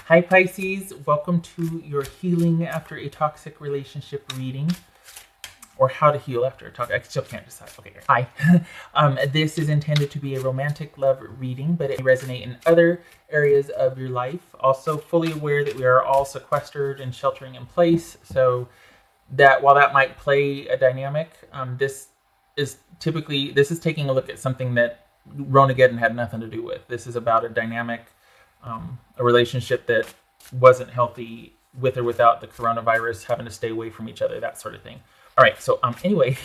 Hi Pisces, welcome to your healing after a toxic relationship reading, or how to heal after a toxic. I still can't decide. Okay, hi. This is intended to be a romantic love reading, but it may resonate in other areas of your life. Also, fully aware that we are all sequestered and sheltering in place, so that while that might play a dynamic, this is taking a look at something that Ronageddon had nothing to do with. This is about a dynamic. A relationship that wasn't healthy with or without the coronavirus, having to stay away from each other, that sort of thing. All right, so anyway,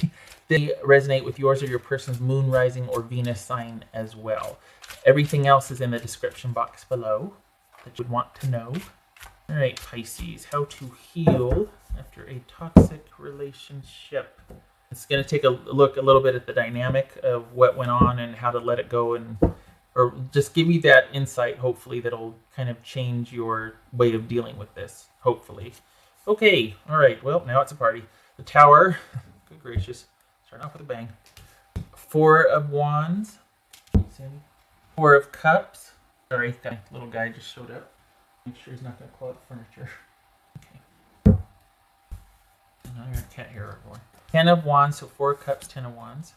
they resonate with yours or your person's moon, rising, or Venus sign as well. Everything else is in the description box below that you would want to know. All right, Pisces, how to heal after a toxic relationship. It's going to take a look a little bit at the dynamic of what went on and how to let it go, and or just give you that insight, hopefully, that'll kind of change your way of dealing with this, hopefully. Okay, all right, well, now it's a party. The Tower, good gracious, starting off with a bang. Four of Wands, Four of Cups. Sorry, that little guy just showed up. Make sure he's not going to claw up the furniture. Okay. Now you're a cat here, boy. 10 of Wands, so 4 Cups, 10 of Wands.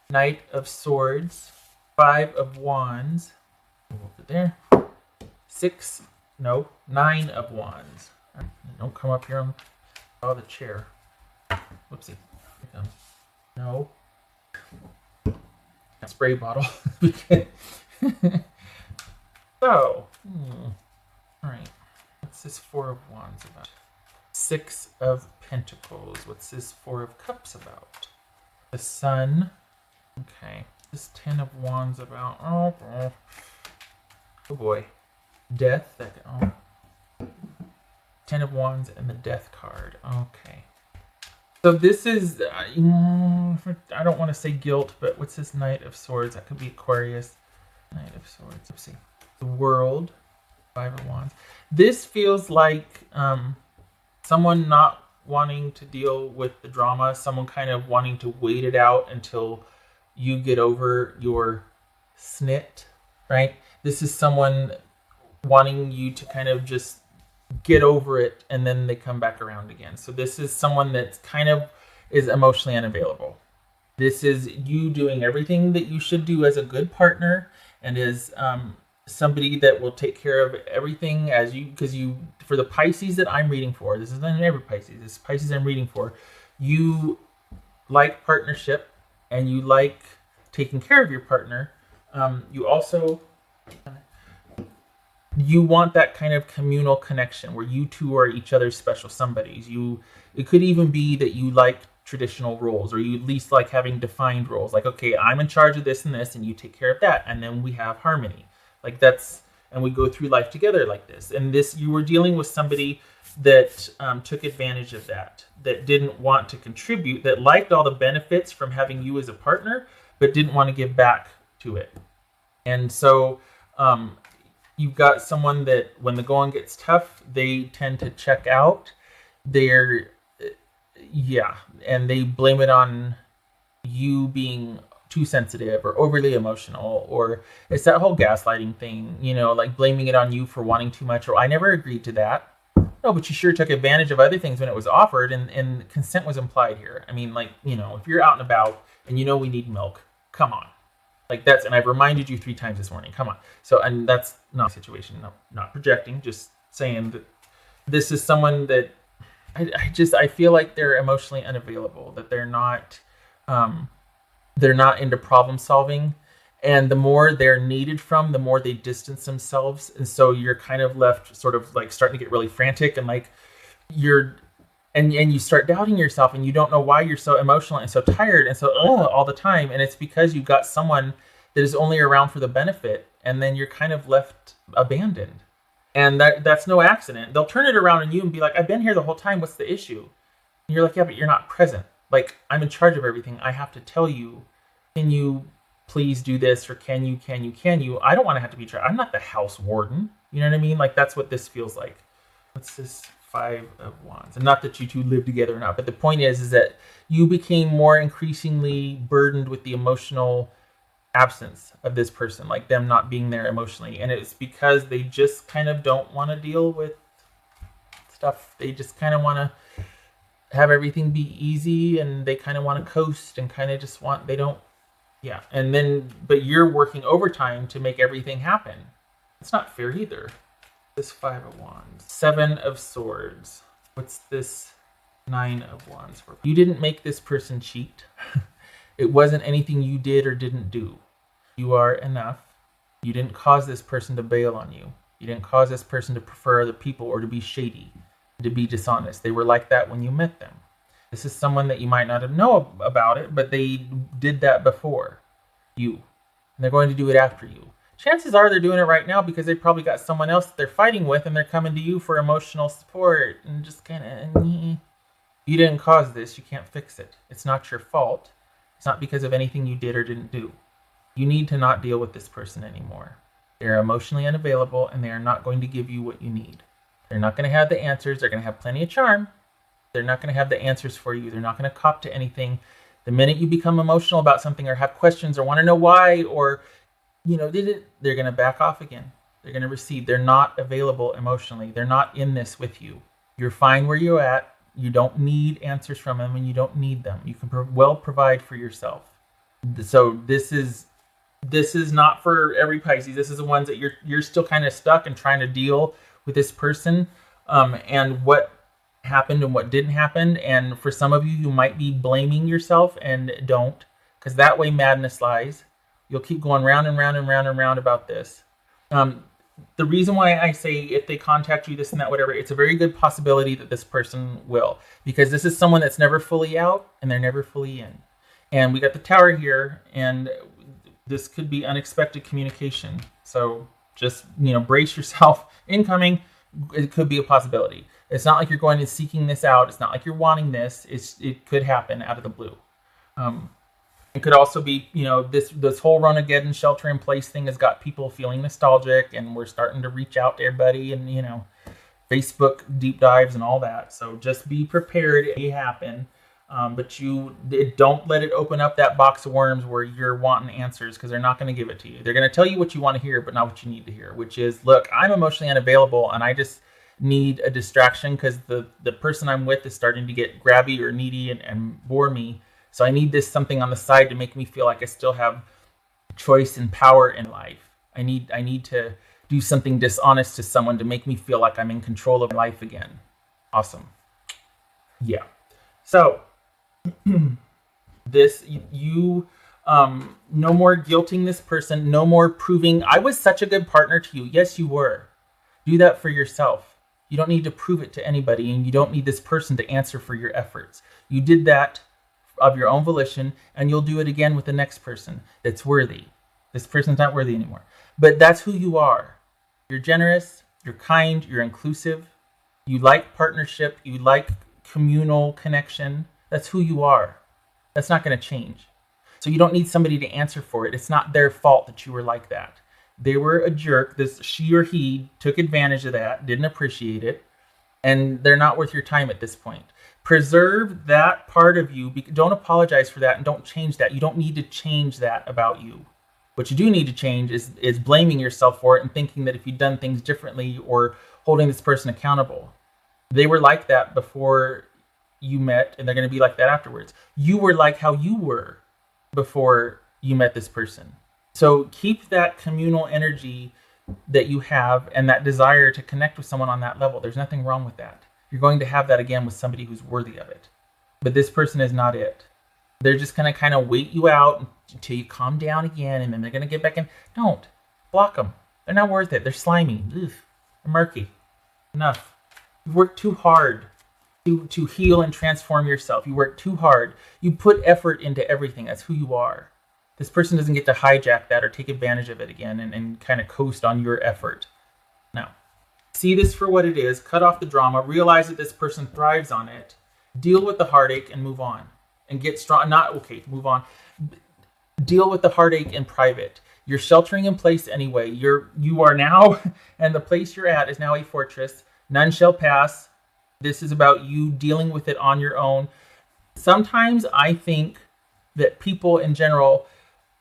Knight of Swords. 5 of Wands, we'll put there. 9 of Wands. Don't come up here on the chair. Whoopsie. Here it comes. No. Spray bottle. So, all right. What's this 4 of Wands about? 6 of Pentacles. What's this 4 of Cups about? The Sun. Okay. This 10 of Wands about, oh boy, Death. 10 of Wands and the Death card. Okay. So this is, I don't want to say guilt, but what's this Knight of Swords? That could be Aquarius. Knight of Swords. Let's see. The World. 5 of Wands. This feels like someone not wanting to deal with the drama, someone kind of wanting to wait it out until you get over your snit, right? This is someone wanting you to kind of just get over it, and then they come back around again. So this is someone that's kind of is emotionally unavailable. This is you doing everything that you should do as a good partner, and is somebody that will take care of everything as you, because you, for the Pisces that I'm reading for, this isn't every Pisces, this Pisces I'm reading for, you like partnership, and you like taking care of your partner. You also, you want that kind of communal connection where you two are each other's special somebodies. It could even be that you like traditional roles, or you at least like having defined roles. Like, okay, I'm in charge of this and this, and you take care of that, and then we have harmony. Like that's, and we go through life together like this. And this, you were dealing with somebody that took advantage of that didn't want to contribute, that liked all the benefits from having you as a partner, but didn't want to give back to it. And so you've got someone that when the going gets tough, they tend to check out. And they blame it on you being too sensitive or overly emotional, or it's that whole gaslighting thing, like blaming it on you for wanting too much, or I never agreed to that. No, but you sure took advantage of other things when it was offered, and consent was implied here. I mean, like, if you're out and about and we need milk, come on. Like that's, and I've reminded you 3 times this morning, come on. So, and that's not a situation, no, not projecting, just saying that this is someone that I feel like they're emotionally unavailable, that they're not into problem solving. And the more they're needed from, the more they distance themselves. And so you're kind of left sort of like starting to get really frantic, and like and you start doubting yourself, and you don't know why you're so emotional and so tired and so all the time. And it's because you've got someone that is only around for the benefit, and then you're kind of left abandoned. And that's no accident. They'll turn it around on you and be like, I've been here the whole time. What's the issue? And you're like, yeah, but you're not present. Like, I'm in charge of everything. I have to tell you, can you please do this, or can you? I don't want to have to be tried. I'm not the house warden. You know what I mean? Like, that's what this feels like. What's this 5 of Wands? And not that you two live together or not, but the point is that you became more increasingly burdened with the emotional absence of this person, like them not being there emotionally. And it's because they just kind of don't want to deal with stuff. They just kind of want to have everything be easy, and they kind of want to coast and kind of just want, they don't, yeah. And then, but you're working overtime to make everything happen. It's not fair either. This 5 of Wands. 7 of Swords. What's this 9 of Wands for? You didn't make this person cheat. It wasn't anything you did or didn't do. You are enough. You didn't cause this person to bail on you. You didn't cause this person to prefer other people or to be shady, to be dishonest. They were like that when you met them. This is someone that you might not have known about it, but they did that before you. And they're going to do it after you. Chances are they're doing it right now because they probably got someone else that they're fighting with, and they're coming to you for emotional support and just kind of, you didn't cause this. You can't fix it. It's not your fault. It's not because of anything you did or didn't do. You need to not deal with this person anymore. They're emotionally unavailable, and they are not going to give you what you need. They're not going to have the answers. They're going to have plenty of charm. They're not going to have the answers for you. They're not going to cop to anything. The minute you become emotional about something or have questions or want to know why, or, they're going to back off again. They're going to recede. They're not available emotionally. They're not in this with you. You're fine where you're at. You don't need answers from them, and you don't need them. You can well provide for yourself. So this is not for every Pisces. This is the ones that you're still kind of stuck and trying to deal with this person, and what happened and what didn't happen. And for some of you, you might be blaming yourself, and don't, because that way madness lies. You'll keep going round and round and round and round about this. The reason why I say if they contact you, this and that, whatever, it's a very good possibility that this person will, because this is someone that's never fully out and they're never fully in. And we got the Tower here, and this could be unexpected communication. So just, brace yourself. Incoming, it could be a possibility. It's not like you're going and seeking this out. It's not like you're wanting this. It could happen out of the blue. It could also be, this whole Ronageddon shelter in place thing has got people feeling nostalgic, and we're starting to reach out to everybody, and, Facebook deep dives and all that. So just be prepared. It may happen. But don't let it open up that box of worms where you're wanting answers, because they're not going to give it to you. They're going to tell you what you want to hear, but not what you need to hear, which is, look, I'm emotionally unavailable, and I just need a distraction because the person I'm with is starting to get grabby or needy and bore me. So I need this something on the side to make me feel like I still have choice and power in life. I need to do something dishonest to someone to make me feel like I'm in control of life again. Awesome. Yeah. So this, no more guilting this person, no more proving I was such a good partner to you. Yes, you were. Do that for yourself. You don't need to prove it to anybody, and you don't need this person to answer for your efforts. You did that of your own volition, and you'll do it again with the next person that's worthy. This person's not worthy anymore. But that's who you are. You're generous, you're kind, you're inclusive. You like partnership, you like communal connection. That's who you are. That's not going to change. So you don't need somebody to answer for it. It's not their fault that you were like that. They were a jerk. She or he took advantage of that, didn't appreciate it, and they're not worth your time at this point. Preserve that part of you. Don't apologize for that, and don't change that. You don't need to change that about you. What you do need to change is blaming yourself for it and thinking that if you'd done things differently, or holding this person accountable. They were like that before you met, and they're going to be like that afterwards. You were like how you were before you met this person. So keep that communal energy that you have and that desire to connect with someone on that level. There's nothing wrong with that. You're going to have that again with somebody who's worthy of it. But this person is not it. They're just going to kind of wait you out until you calm down again, and then they're going to get back in. Don't. Block them. They're not worth it. They're slimy. Ugh. They're murky. Enough. You've worked too hard to heal and transform yourself. You work too hard. You put effort into everything. That's who you are. This person doesn't get to hijack that or take advantage of it again and kind of coast on your effort. No. See this for what it is. Cut off the drama. Realize that this person thrives on it. Deal with the heartache and move on. And get strong. Move on. Deal with the heartache in private. You're sheltering in place anyway. You are now, and the place you're at is now a fortress. None shall pass. This is about you dealing with it on your own. Sometimes I think that people in general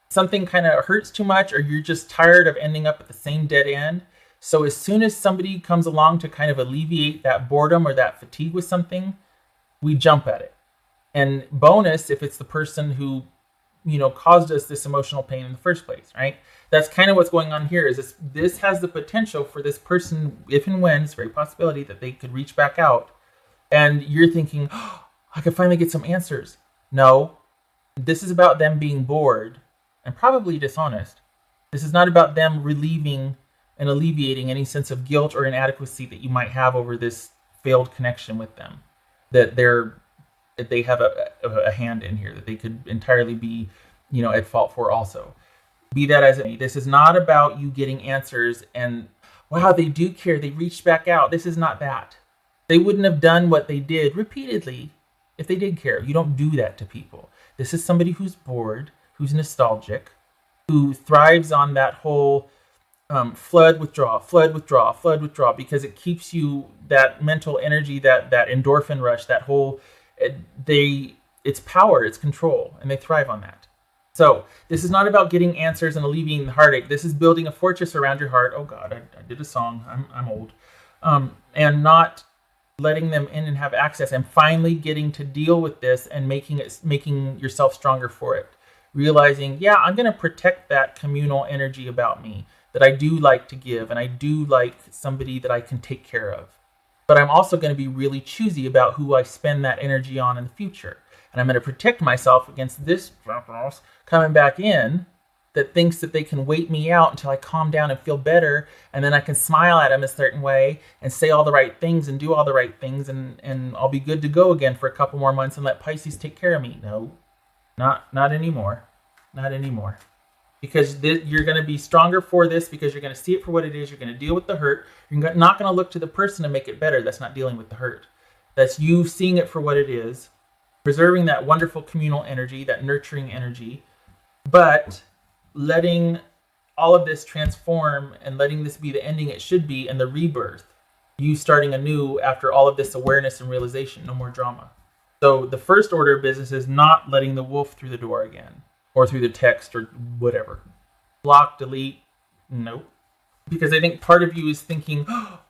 something kind of hurts too much, or you're just tired of ending up at the same dead end. So as soon as somebody comes along to kind of alleviate that boredom or that fatigue with something, we jump at it. And bonus, if it's the person who, caused us this emotional pain in the first place, right? That's kind of what's going on here. Is this has the potential for this person, if and when, it's a very possibility that they could reach back out, and you're thinking, oh, I could finally get some answers. No, this is about them being bored and probably dishonest. This is not about them relieving and alleviating any sense of guilt or inadequacy that you might have over this failed connection with them. That they have a hand in here, that they could entirely be, at fault for also. Be that as it may, this is not about you getting answers and, wow, they do care, they reached back out. This is not that. They wouldn't have done what they did repeatedly if they did care. You don't do that to people. This is somebody who's bored, who's nostalgic, who thrives on that whole flood, withdraw, because it keeps you, that mental energy, that endorphin rush, that whole, it's power, it's control, and they thrive on that. So this is not about getting answers and alleviating the heartache. This is building a fortress around your heart. Oh God, I did a song. I'm old. And not letting them in and have access, and finally getting to deal with this and making yourself stronger for it. Realizing, yeah, I'm going to protect that communal energy about me that I do like to give, and I do like somebody that I can take care of. But I'm also going to be really choosy about who I spend that energy on in the future. And I'm going to protect myself against this coming back in that thinks that they can wait me out until I calm down and feel better, and then I can smile at them a certain way and say all the right things and do all the right things, and I'll be good to go again for a couple more months and let Pisces take care of me. No, not anymore. Not anymore. Because you're going to be stronger for this, because you're going to see it for what it is. You're going to deal with the hurt. You're not going to look to the person to make it better. That's not dealing with the hurt. That's you seeing it for what it is, preserving that wonderful communal energy, that nurturing energy, but letting all of this transform and letting this be the ending it should be, and the rebirth. You starting anew after all of this awareness and realization. No more drama. So the first order of business is not letting the wolf through the door again, or through the text or whatever. Block, delete, nope. Because I think part of you is thinking, oh,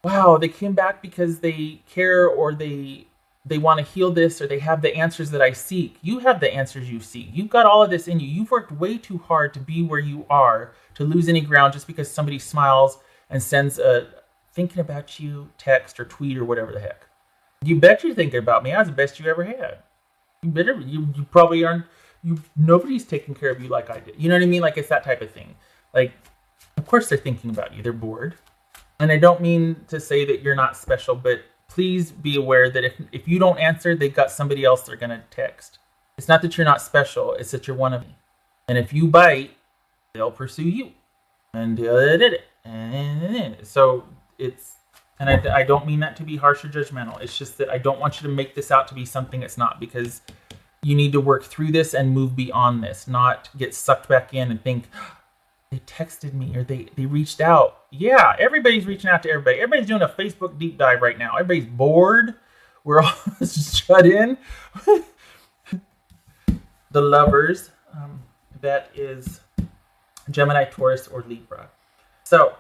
wow, they came back because they care, or they want to heal this, or they have the answers that I seek. You have the answers you seek. You've got all of this in you. You've worked way too hard to be where you are, to lose any ground just because somebody smiles and sends a thinking about you text or tweet or whatever the heck. You bet you're thinking about me. I was the best you ever had. You probably aren't. Nobody's taking care of you like I did. You know what I mean? Like, it's that type of thing. Like, of course they're thinking about you. They're bored. And I don't mean to say that you're not special, but please be aware that if you don't answer, they've got somebody else they're going to text. It's not that you're not special. It's that you're one of me. And if you bite, they'll pursue you. And they did it. And so it's, and I don't mean that to be harsh or judgmental. It's just that I don't want you to make this out to be something it's not, because you need to work through this and move beyond this, not get sucked back in and think, they texted me, or they reached out. Yeah, everybody's reaching out to everybody. Everybody's doing a Facebook deep dive right now. Everybody's bored. We're all just shut in. The lovers, that is Gemini, Taurus, or Libra. So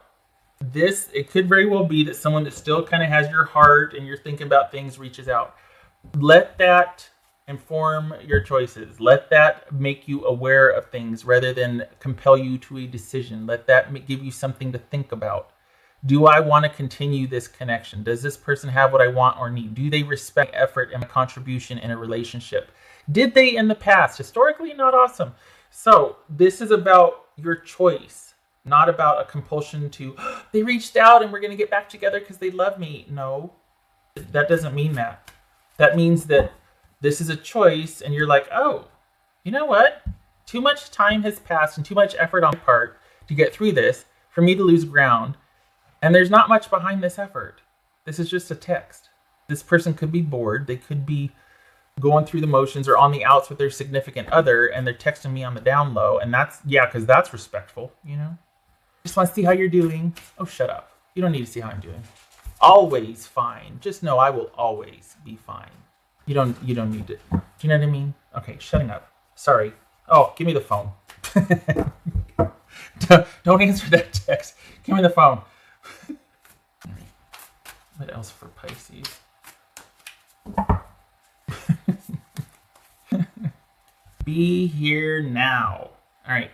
it could very well be that someone that still kind of has your heart and you're thinking about things reaches out. Let that inform your choices. Let that make you aware of things rather than compel you to a decision. Let that give you something to think about. Do I want to continue this connection? Does this person have what I want or need? Do they respect effort and contribution in a relationship? Did they in the past? Historically, not awesome. So this is about your choice, not about a compulsion to, they reached out and we're going to get back together because they love me. No, that doesn't mean that. That means that this is a choice, and you're like, oh, you know what? Too much time has passed and too much effort on my part to get through this for me to lose ground. And there's not much behind this effort. This is just a text. This person could be bored. They could be going through the motions or on the outs with their significant other, and they're texting me on the down low. And that's, yeah, because that's respectful, you know? Just want to see how you're doing. Oh, shut up. You don't need to see how I'm doing. Always fine. Just know I will always be fine. You don't need it. Do you know what I mean? Okay, shutting up. Sorry. Oh, give me the phone. Don't answer that text. Give me the phone. What else for Pisces? Be here now. All right.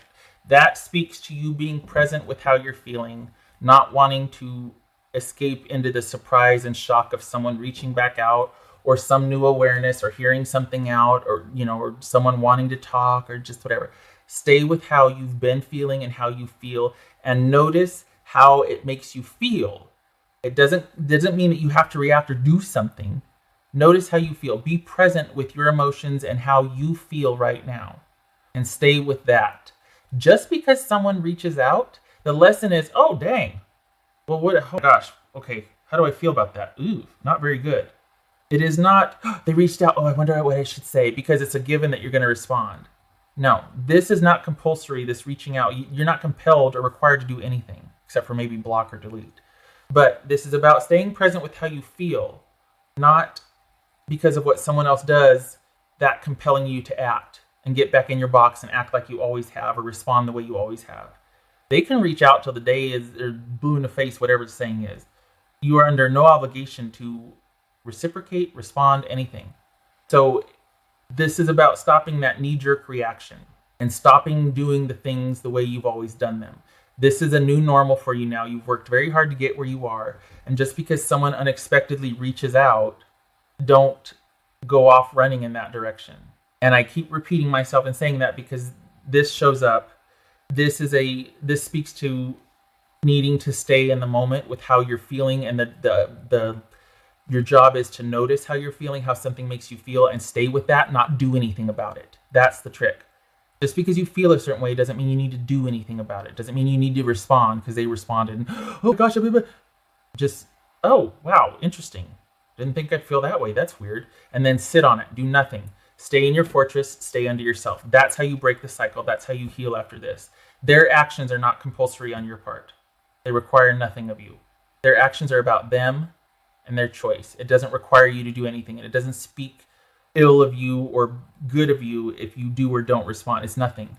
That speaks to you being present with how you're feeling, not wanting to escape into the surprise and shock of someone reaching back out, or some new awareness, or hearing something out, or or someone wanting to talk, or just whatever. Stay with how you've been feeling and how you feel, and notice how it makes you feel. It doesn't mean that you have to react or do something. Notice how you feel. Be present with your emotions and how you feel right now, and stay with that. Just because someone reaches out, the lesson is, oh, dang. Well, oh gosh, okay, how do I feel about that? Ooh, not very good. It is not, oh, they reached out, oh, I wonder what I should say, because it's a given that you're going to respond. No, this is not compulsory, this reaching out. You're not compelled or required to do anything, except for maybe block or delete. But this is about staying present with how you feel, not because of what someone else does that compelling you to act and get back in your box and act like you always have, or respond the way you always have. They can reach out till the day is, or blue in the face, whatever the saying is. You are under no obligation to reciprocate, respond, anything. So this is about stopping that knee-jerk reaction and stopping doing the things the way you've always done them. This is a new normal for you now. You've worked very hard to get where you are. And just because someone unexpectedly reaches out, don't go off running in that direction. And I keep repeating myself and saying that because this shows up. This speaks to needing to stay in the moment with how you're feeling, and your job is to notice how you're feeling, how something makes you feel, and stay with that, not do anything about it. That's the trick. Just because you feel a certain way doesn't mean you need to do anything about it. Doesn't mean you need to respond because they responded. And, oh gosh, just, oh, wow, interesting. Didn't think I'd feel that way. That's weird. And then sit on it. Do nothing. Stay in your fortress. Stay under yourself. That's how you break the cycle. That's how you heal after this. Their actions are not compulsory on your part. They require nothing of you. Their actions are about them and their choice. It doesn't require you to do anything. And it doesn't speak ill of you or good of you if you do or don't respond. It's nothing.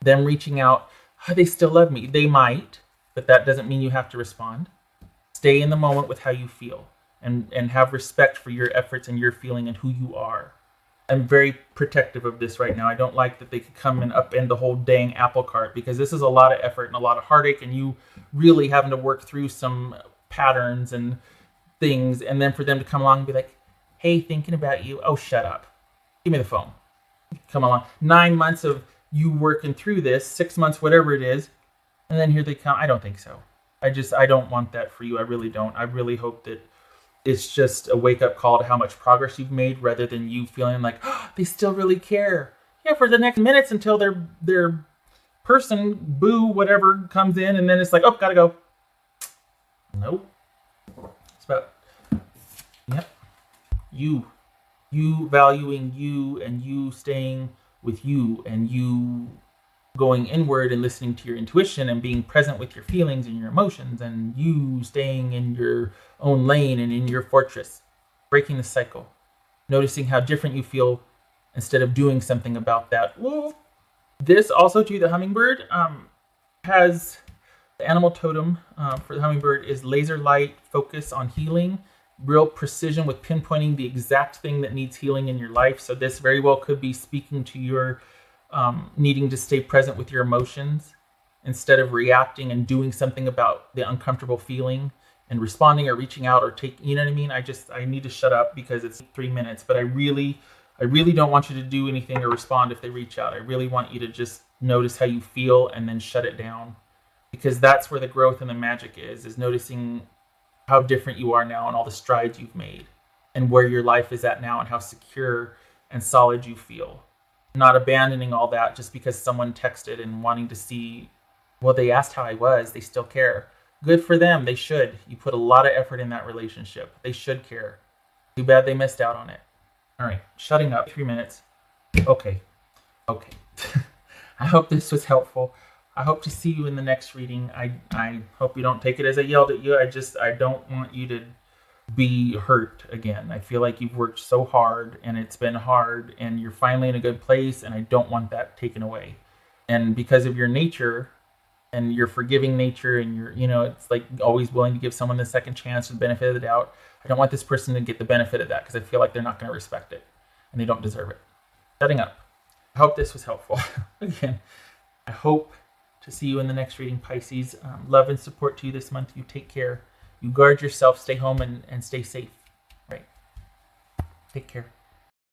Them reaching out, oh, they still love me. They might, but that doesn't mean you have to respond. Stay in the moment with how you feel, and have respect for your efforts and your feeling and who you are. I'm very protective of this right now. I don't like that they could come and upend the whole dang apple cart, because this is a lot of effort and a lot of heartache, and you really having to work through some patterns and things, and then for them to come along and be like, hey, thinking about you. Oh, shut up. Give me the phone. Come along. 9 months of you working through this, 6 months, whatever it is, and then here they come. I don't think so. I don't want that for you. I really don't. I really hope that it's just a wake-up call to how much progress you've made, rather than you feeling like, oh, they still really care. Yeah, for the next minutes until their person, boo, whatever, comes in, and then it's like, oh, gotta go. Nope. It's about, yep. You valuing you, and you staying with you, and you going inward and listening to your intuition and being present with your feelings and your emotions, and you staying in your own lane and in your fortress, breaking the cycle, noticing how different you feel instead of doing something about that. Well, this also too, the hummingbird has the animal totem for the hummingbird is laser light focus on healing, real precision with pinpointing the exact thing that needs healing in your life. So this very well could be speaking to your needing to stay present with your emotions instead of reacting and doing something about the uncomfortable feeling and responding or reaching out or taking, you know what I mean? I need to shut up because it's 3 minutes, but I really don't want you to do anything or respond if they reach out. I really want you to just notice how you feel and then shut it down, because that's where the growth and the magic is noticing how different you are now and all the strides you've made and where your life is at now and how secure and solid you feel. Not abandoning all that just because someone texted and wanting to see, well, they asked how I was, they still care. Good for them, they should. You put a lot of effort in that relationship. They should care. Too bad they missed out on it. All right, shutting up, 3 minutes. Okay. I hope this was helpful. I hope to see you in the next reading. I hope you don't take it as I yelled at you. I don't want you to be hurt again. I feel like you've worked so hard and it's been hard and you're finally in a good place, and I don't want that taken away. And because of your nature and your forgiving nature and your, it's like always willing to give someone the second chance or the benefit of the doubt. I don't want this person to get the benefit of that because I feel like they're not going to respect it and they don't deserve it. Setting up. I hope this was helpful. Again, I hope to see you in the next reading, Pisces. Love and support to you this month. You take care. You guard yourself. Stay home and stay safe. Right. Take care.